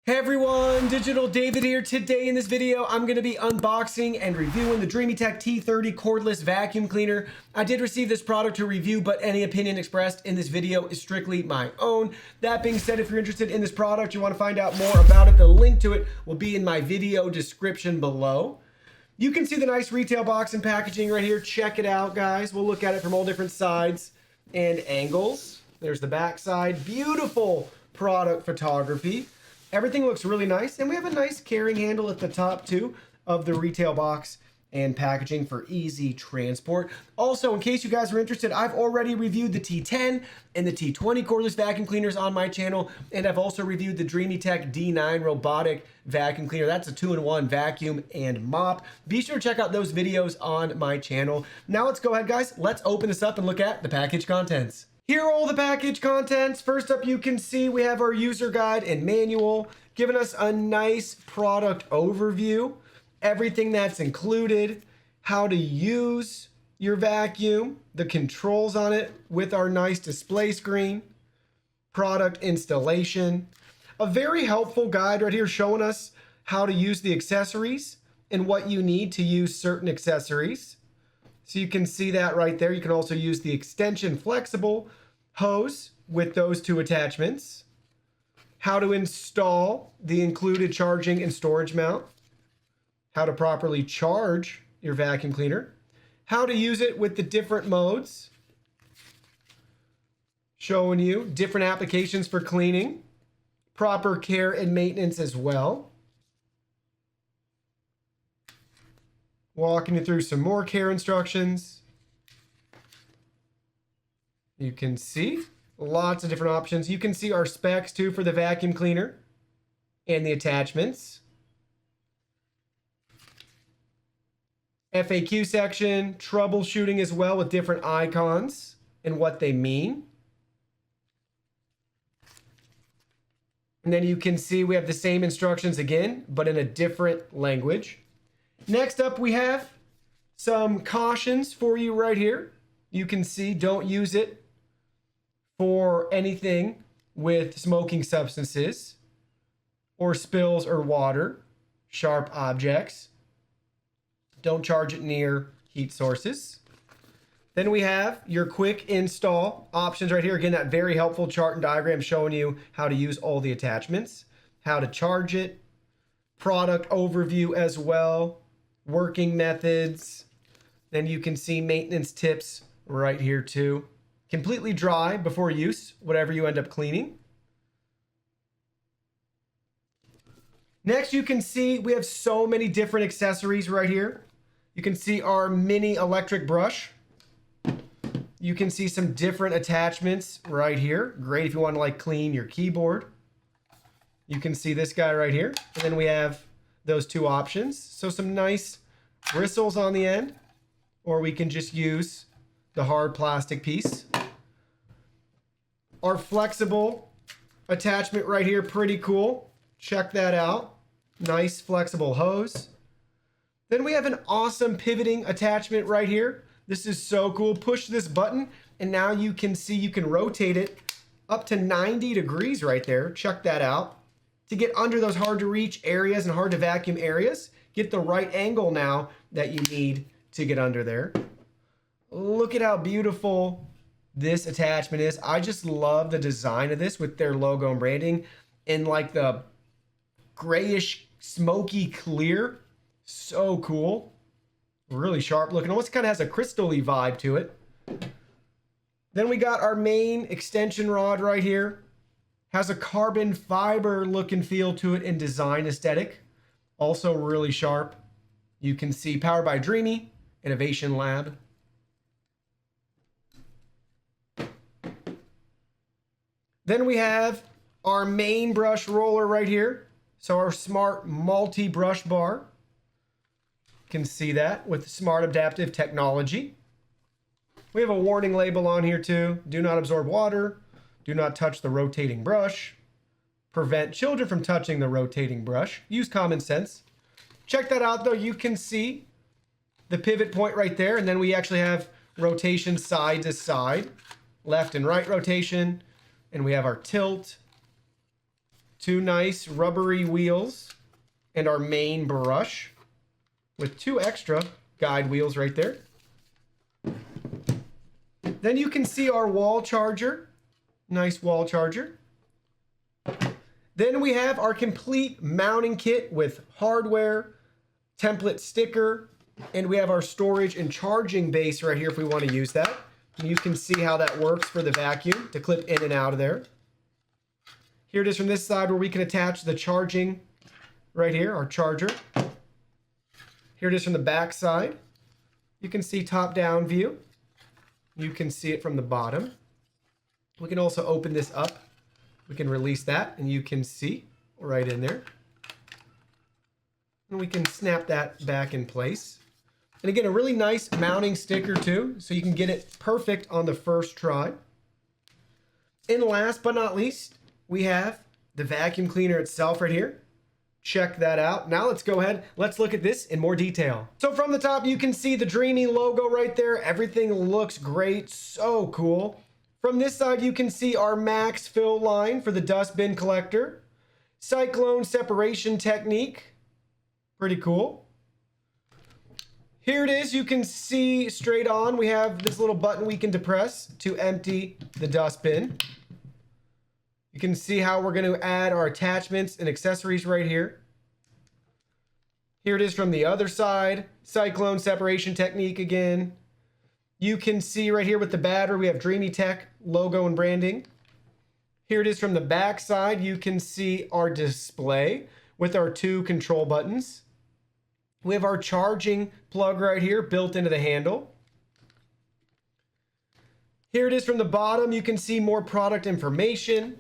Hey everyone, Digital David here. Today in this video, I'm going to be unboxing and reviewing the Dreametech T30 cordless vacuum cleaner. I did receive this product to review, but any opinion expressed in this video is strictly my own. That being said, if you're interested in this product, you want to find out more about it, the link to it will be in my video description below. You can see the nice retail box and packaging right here. Check it out, guys. We'll look at it from all different sides and angles. There's the back side. Beautiful product photography. Everything looks really nice, and we have a nice carrying handle at the top too of the retail box and packaging for easy transport. Also, in case you guys are interested, I've already reviewed the T10 and the T20 cordless vacuum cleaners on my channel, and I've also reviewed the Dreametech D9 robotic vacuum cleaner. That's a 2-in-1 vacuum and mop. Be sure to check out those videos on my channel. Now let's go ahead, guys. Let's open this up and look at the package contents. Here are all the package contents. First up, you can see we have our user guide and manual, giving us a nice product overview, everything that's included, how to use your vacuum, the controls on it with our nice display screen, product installation, a very helpful guide right here showing us how to use the accessories and what you need to use certain accessories. So you can see that right there. You can also use the extension flexible hose with those two attachments. How to install the included charging and storage mount. How to properly charge your vacuum cleaner. How to use it with the different modes. Showing you different applications for cleaning. Proper care and maintenance as well. Walking you through some more care instructions. You can see lots of different options. You can see our specs too for the vacuum cleaner and the attachments. FAQ section, troubleshooting as well with different icons and what they mean. And then you can see we have the same instructions again, but in a different language. Next up, we have some cautions for you right here. You can see don't use it for anything with smoking substances or spills or water, sharp objects. Don't charge it near heat sources. Then we have your quick install options right here. Again, that very helpful chart and diagram showing you how to use all the attachments, how to charge it, product overview as well, working methods. Then you can see maintenance tips right here too. Completely dry before use, whatever you end up cleaning. Next, you can see we have so many different accessories right here. You can see our mini electric brush. You can see some different attachments right here. Great if you want to like clean your keyboard. You can see this guy right here. And then we have those two options. So some nice bristles on the end, or we can just use the hard plastic piece. Our flexible attachment right here, pretty cool. Check that out. Nice flexible hose. Then we have an awesome pivoting attachment right here. This is so cool. Push this button and now you can see you can rotate it up to 90 degrees right there. Check that out. To get under those hard to reach areas and hard to vacuum areas, get the right angle now that you need to get under there. Look at how beautiful this attachment is. I just love the design of this with their logo and branding in like the grayish, smoky clear. So cool. Really sharp looking. Almost kind of has a crystal-y vibe to it. Then we got our main extension rod right here. Has a carbon fiber look and feel to it in design aesthetic. Also really sharp. You can see powered by Dreame Innovation Lab. Then we have our main brush roller right here. So our smart multi-brush bar. You can see that with smart adaptive technology. We have a warning label on here too. Do not absorb water. Do not touch the rotating brush. Prevent children from touching the rotating brush. Use common sense. Check that out though. You can see the pivot point right there. And then we actually have rotation side to side, left and right rotation. And we have our tilt, two nice rubbery wheels and our main brush with two extra guide wheels right there. Then you can see our wall charger. Nice wall charger. Then we have our complete mounting kit with hardware, template sticker, and we have our storage and charging base right here if we want to use that. And you can see how that works for the vacuum to clip in and out of there. Here it is from this side where we can attach the charging right here, our charger. Here it is from the back side. You can see top-down view. You can see it from the bottom. We can also open this up. We can release that and you can see right in there. And we can snap that back in place. And again, a really nice mounting sticker too, so you can get it perfect on the first try. And last but not least, we have the vacuum cleaner itself right here. Check that out. Now let's go ahead. Let's look at this in more detail. So from the top, you can see the Dreame logo right there. Everything looks great. So cool. From this side, you can see our max fill line for the dust bin collector. Cyclone separation technique. Pretty cool. Here it is. You can see straight on. We have this little button we can depress to empty the dust bin. You can see how we're going to add our attachments and accessories right here. Here it is from the other side. Cyclone separation technique again. You can see right here with the battery, we have Dreametech logo and branding. Here it is from the back side. You can see our display with our two control buttons. We have our charging plug right here built into the handle. Here it is from the bottom. You can see more product information.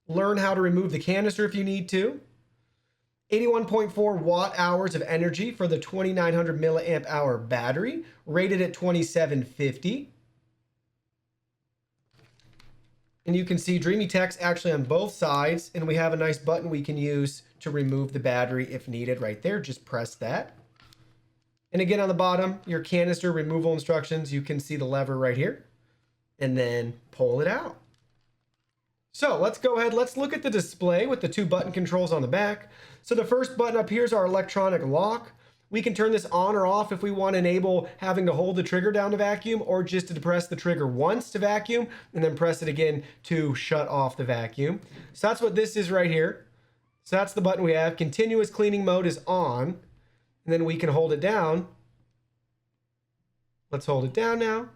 Learn how to remove the canister if you need to. 81.4 watt hours of energy for the 2900 milliamp hour battery, rated at 2750. And you can see Dreametech's actually on both sides, and we have a nice button we can use to remove the battery if needed right there. Just press that. And again, on the bottom, your canister removal instructions. You can see the lever right here, and then pull it out. So let's go ahead. Let's look at the display with the two button controls on the back. So the first button up here is our electronic lock. We can turn this on or off if we want to enable having to hold the trigger down to vacuum, or just to depress the trigger once to vacuum and then press it again to shut off the vacuum. So that's what this is right here. So that's the button we have. Continuous cleaning mode is on, and then we can hold it down. Let's hold it down now.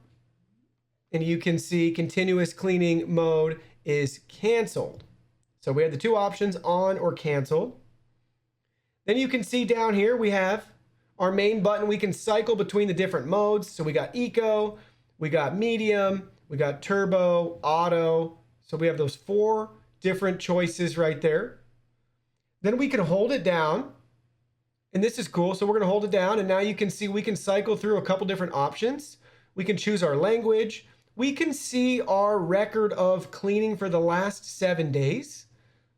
And you can see continuous cleaning mode is canceled. So we have the two options, on or canceled. Then you can see down here we have our main button. We can cycle between the different modes. So we got eco, we got medium, we got turbo, auto. So we have those four different choices right there. Then we can hold it down, and this is cool. So we're gonna hold it down, and now you can see we can cycle through a couple different options. We can choose our language. We can see our record of cleaning for the last 7 days.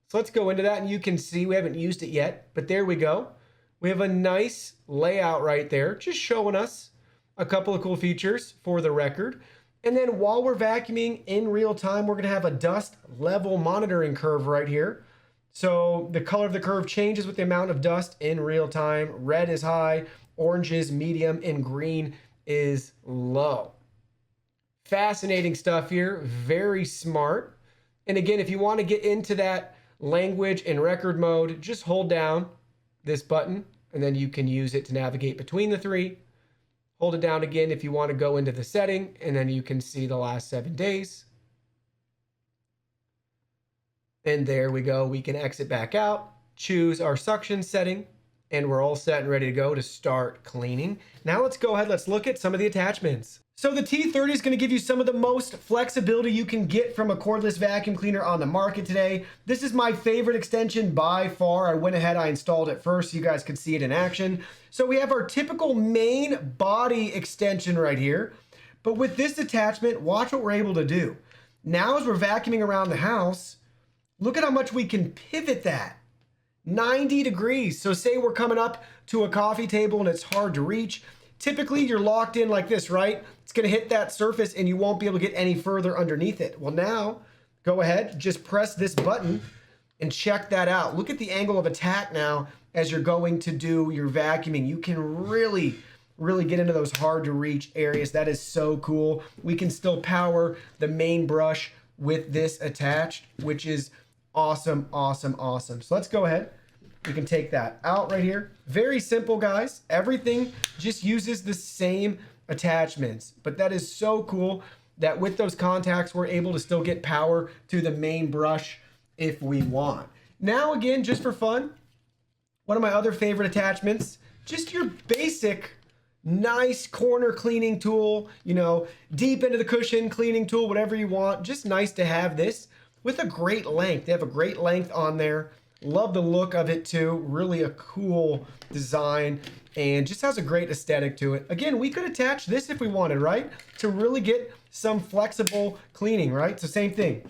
So let's go into that, and you can see we haven't used it yet, but there we go. We have a nice layout right there, just showing us a couple of cool features for the record. And then while we're vacuuming in real time, we're gonna have a dust level monitoring curve right here. So the color of the curve changes with the amount of dust in real time. Red is high, orange is medium, and green is low. Fascinating stuff here, very smart. And again, if you want to get into that language and record mode, just hold down this button, and then you can use it to navigate between the three. Hold it down again if you want to go into the setting, and then you can see the last 7 days. And there we go. We can exit back out, choose our suction setting, and we're all set and ready to go to start cleaning. Now let's go ahead. Let's look at some of the attachments. So the T30 is going to give you some of the most flexibility you can get from a cordless vacuum cleaner on the market today. This is my favorite extension by far. I went ahead, I installed it first so you guys could see it in action. So we have our typical main body extension right here. But with this attachment, watch what we're able to do. Now as we're vacuuming around the house, look at how much we can pivot that. 90 degrees. So say we're coming up to a coffee table and it's hard to reach. Typically you're locked in like this, right? It's gonna hit that surface and you won't be able to get any further underneath it. Well, now go ahead, just press this button And check that out. Look at the angle of attack now as you're going to do your vacuuming. You can really get into those hard to reach areas. That is so cool. We can still power the main brush with this attached, which is awesome, awesome, awesome. So let's go ahead. We can take that out right here. Very simple, guys. Everything just uses the same attachments, but that is so cool that with those contacts, we're able to still get power to the main brush if we want. Now, again, just for fun, one of my other favorite attachments, just your basic nice corner cleaning tool, you know, deep into the cushion cleaning tool, whatever you want. Just nice to have this with a great length. They have a great length on there. Love the look of it too. Really a cool design and just has a great aesthetic to it. Again, we could attach this if we wanted, right? To really get some flexible cleaning, right? So same thing.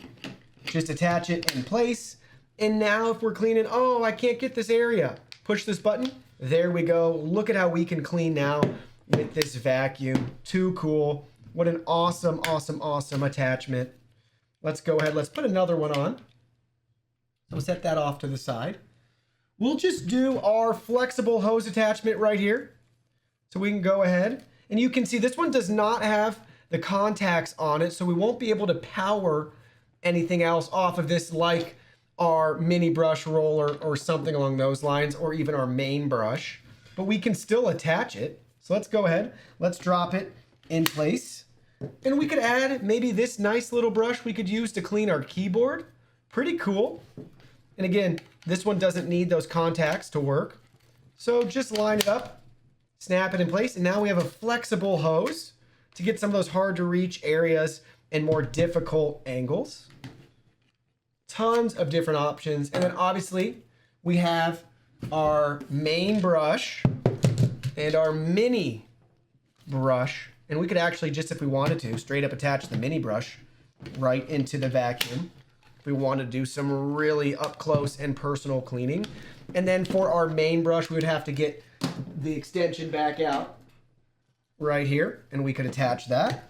Just attach it in place. And now if we're cleaning, oh, I can't get this area. Push this button. There we go. Look at how we can clean now with this vacuum. Too cool. What an awesome, awesome, awesome attachment. Let's go ahead. Let's put another one on. So set that off to the side. We'll just do our flexible hose attachment right here. So we can go ahead. And you can see this one does not have the contacts on it, so we won't be able to power anything else off of this like our mini brush roller or something along those lines, or even our main brush, but we can still attach it. So let's go ahead, let's drop it in place. And we could add maybe this nice little brush we could use to clean our keyboard. Pretty cool. And again, this one doesn't need those contacts to work. So just line it up, snap it in place, and now we have a flexible hose to get some of those hard to reach areas and more difficult angles. Tons of different options. And then obviously we have our main brush and our mini brush. And we could actually just, if we wanted to, straight up attach the mini brush right into the vacuum. If we want to do some really up close and personal cleaning. And then for our main brush, we would have to get the extension back out right here. And we could attach that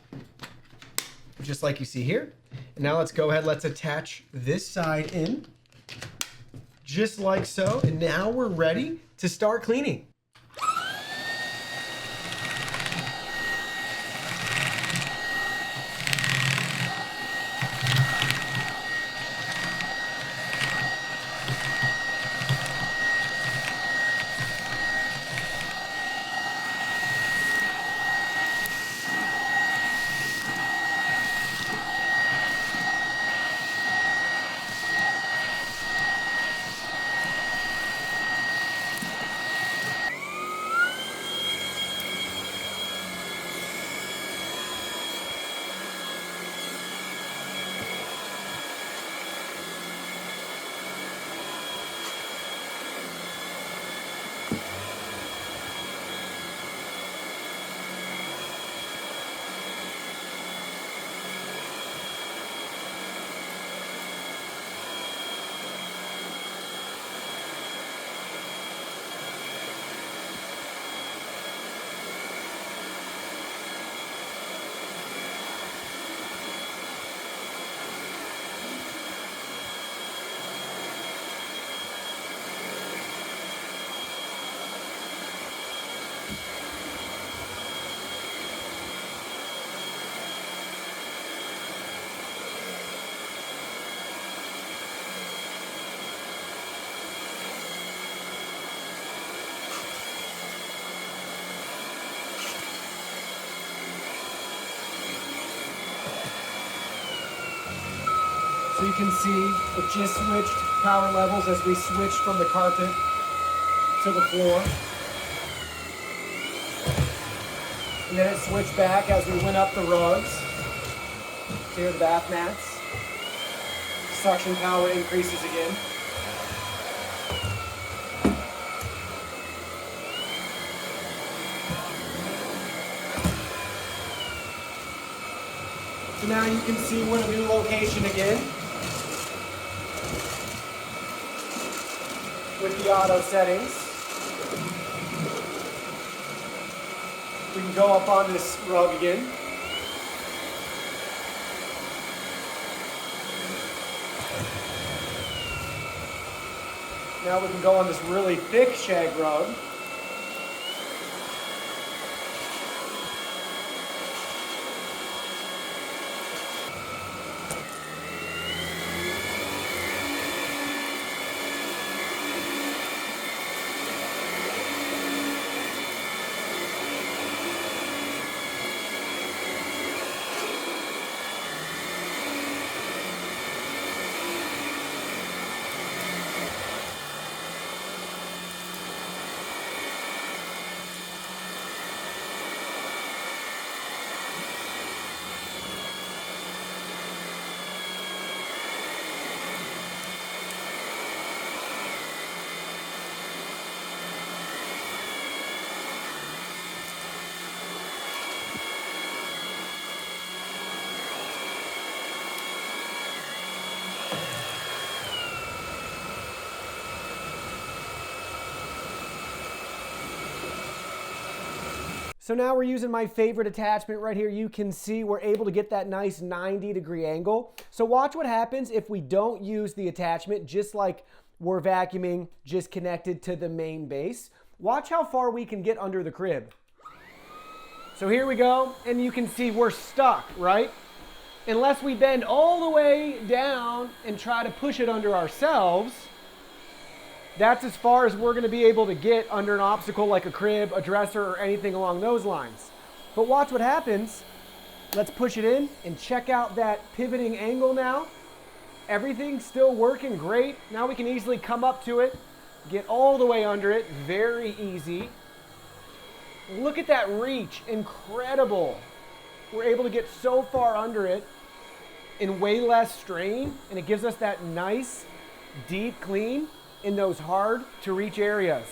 just like you see here. And now let's go ahead, let's attach this side in, just like so. And now we're ready to start cleaning. So you can see it just switched power levels as we switched from the carpet to the floor. And then it switched back as we went up the rugs. So here are the bath mats. Suction power increases again. So now you can see we're in a new location again with the auto settings. We can go up on this rug again. Now we can go on this really thick shag rug. So now we're using my favorite attachment right here. You can see we're able to get that nice 90-degree angle. So watch what happens if we don't use the attachment, just like we're vacuuming just connected to the main base. Watch how far we can get under the crib. So here we go, and you can see we're stuck, right? Unless we bend all the way down and try to push it under ourselves, that's as far as we're going to be able to get under an obstacle like a crib, a dresser, or anything along those lines. But watch what happens. Let's push it in and check out that pivoting angle now. Everything's still working great. Now we can easily come up to it, get all the way under it. Very easy. Look at that reach. Incredible. We're able to get so far under it in way less strain, and it gives us that nice, deep clean in those hard to reach areas.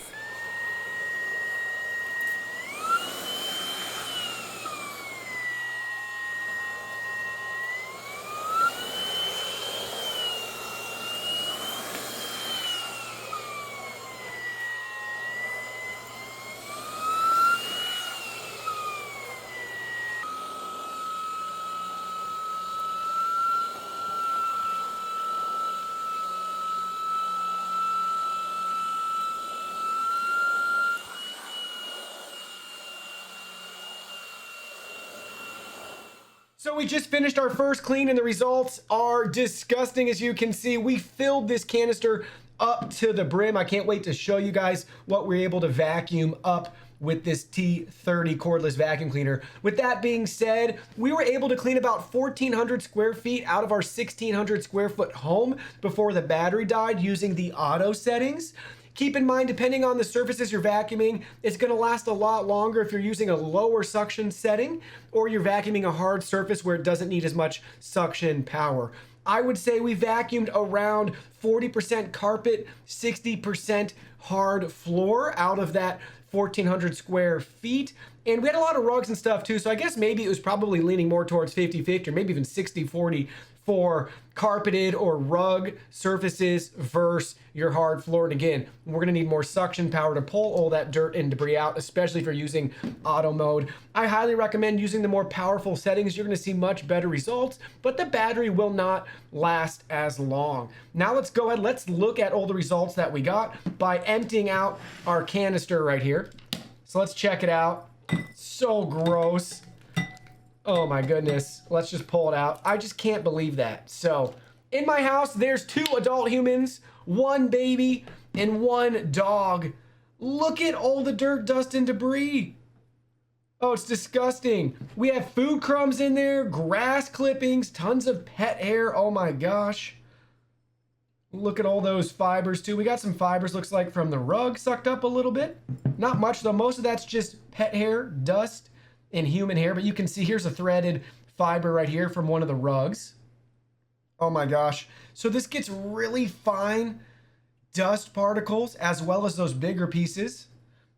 So we just finished our first clean and the results are disgusting. As you can see, we filled this canister up to the brim. I can't wait to show you guys what we're able to vacuum up with this T30 cordless vacuum cleaner. With that being said, we were able to clean about 1,400 square feet out of our 1,600 square foot home before the battery died using the auto settings. Keep in mind, depending on the surfaces you're vacuuming, it's gonna last a lot longer if you're using a lower suction setting or you're vacuuming a hard surface where it doesn't need as much suction power. I would say we vacuumed around 40% carpet, 60% hard floor out of that 1,400 square feet. And we had a lot of rugs and stuff too, so I guess maybe it was probably leaning more towards 50-50 or maybe even 60-40 for carpeted or rug surfaces versus your hard floor. And again, we're gonna need more suction power to pull all that dirt and debris out, especially if you're using auto mode. I highly recommend using the more powerful settings. You're gonna see much better results, but the battery will not last as long. Now let's go ahead, let's look at all the results that we got by emptying out our canister right here. So let's check it out. So gross. Oh my goodness. Let's just pull it out. I just can't believe that. So in my house, there's 2 adult humans, 1 baby, and 1 dog. Look at all the dirt, dust, and debris. Oh, it's disgusting. We have food crumbs in there, grass clippings, tons of pet hair. Oh my gosh. Look at all those fibers too. We got some fibers, looks like, from the rug sucked up a little bit. Not much though. Most of that's just pet hair, dust, and human hair. But you can see here's a threaded fiber right here from one of the rugs. Oh my gosh. So this gets really fine dust particles as well as those bigger pieces.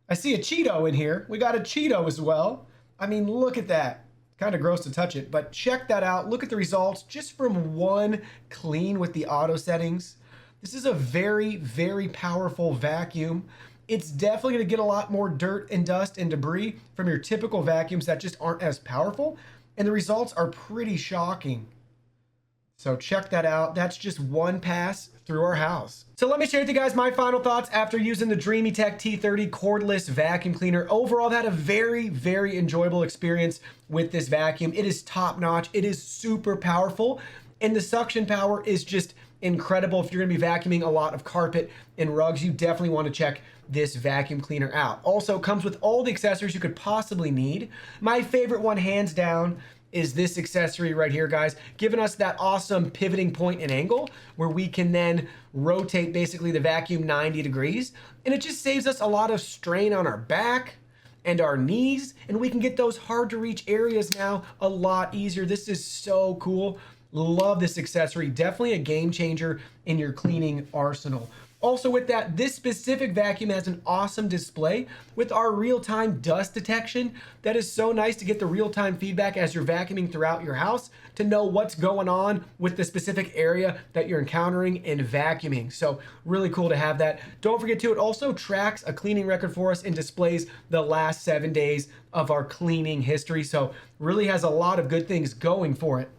I see a Cheeto in here. We got a Cheeto as well. I mean, look at that. Kind of gross to touch it, but check that out. Look at the results just from 1 clean with the auto settings. This is a very, very powerful vacuum. It's definitely going to get a lot more dirt and dust and debris from your typical vacuums that just aren't as powerful. And the results are pretty shocking. So check that out. That's just 1 pass through our house. So let me share with you guys my final thoughts after using the Dreametech T30 cordless vacuum cleaner. Overall, I've had a very, very enjoyable experience with this vacuum. It is top notch. It is super powerful, and the suction power is just incredible. If you're gonna be vacuuming a lot of carpet and rugs, you definitely wanna check this vacuum cleaner out. Also, comes with all the accessories you could possibly need. My favorite one, hands down, is this accessory right here, guys, giving us that awesome pivoting point and angle where we can then rotate basically the vacuum 90 degrees. And it just saves us a lot of strain on our back and our knees, and we can get those hard to reach areas now a lot easier. This is so cool. Love this accessory. Definitely a game changer in your cleaning arsenal. Also with that, this specific vacuum has an awesome display with our real-time dust detection. That is so nice to get the real-time feedback as you're vacuuming throughout your house to know what's going on with the specific area that you're encountering in vacuuming. So really cool to have that. Don't forget to, it also tracks a cleaning record for us and displays the last 7 days of our cleaning history. So really has a lot of good things going for it.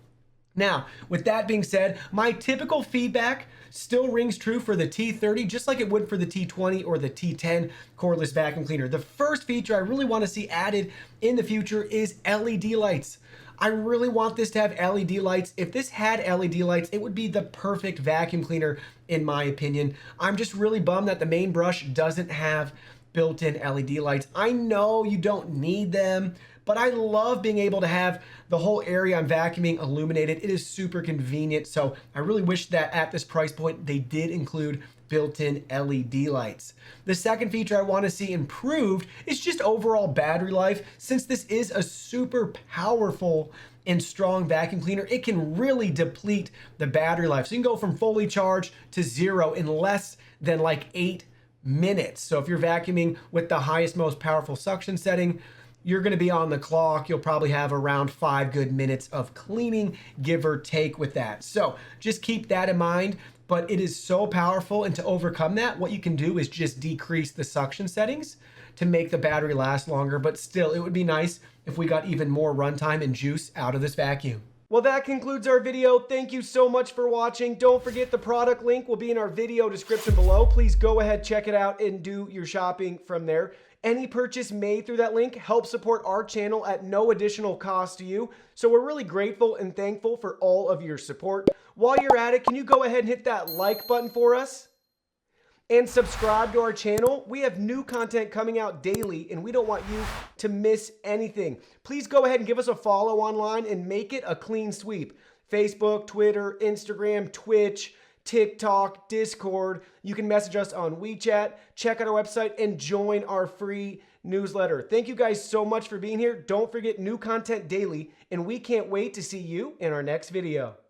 Now, with that being said, my typical feedback still rings true for the T30, just like it would for the T20 or the T10 cordless vacuum cleaner. The first feature I really want to see added in the future is LED lights. I really want this to have LED lights. If this had LED lights, it would be the perfect vacuum cleaner, in my opinion. I'm just really bummed that the main brush doesn't have built-in LED lights. I know you don't need them, but I love being able to have the whole area I'm vacuuming illuminated. It is super convenient. So I really wish that at this price point, they did include built-in LED lights. The second feature I want to see improved is just overall battery life. Since this is a super powerful and strong vacuum cleaner, it can really deplete the battery life. So you can go from fully charged to 0 in less than like 8 minutes. So if you're vacuuming with the highest, most powerful suction setting, you're going to be on the clock. You'll probably have around 5 good minutes of cleaning, give or take with that. So just keep that in mind, but it is so powerful. And to overcome that, what you can do is just decrease the suction settings to make the battery last longer. But still, it would be nice if we got even more runtime and juice out of this vacuum. Well, that concludes our video. Thank you so much for watching. Don't forget the product link will be in our video description below. Please go ahead, check it out, and do your shopping from there. Any purchase made through that link helps support our channel at no additional cost to you. So we're really grateful and thankful for all of your support. While you're at it, can you go ahead and hit that like button for us? And subscribe to our channel. We have new content coming out daily, and we don't want you to miss anything. Please go ahead and give us a follow online and make it a clean sweep. Facebook, Twitter, Instagram, Twitch, TikTok, Discord. You can message us on WeChat, check out our website, and join our free newsletter. Thank you guys so much for being here. Don't forget, new content daily, and we can't wait to see you in our next video.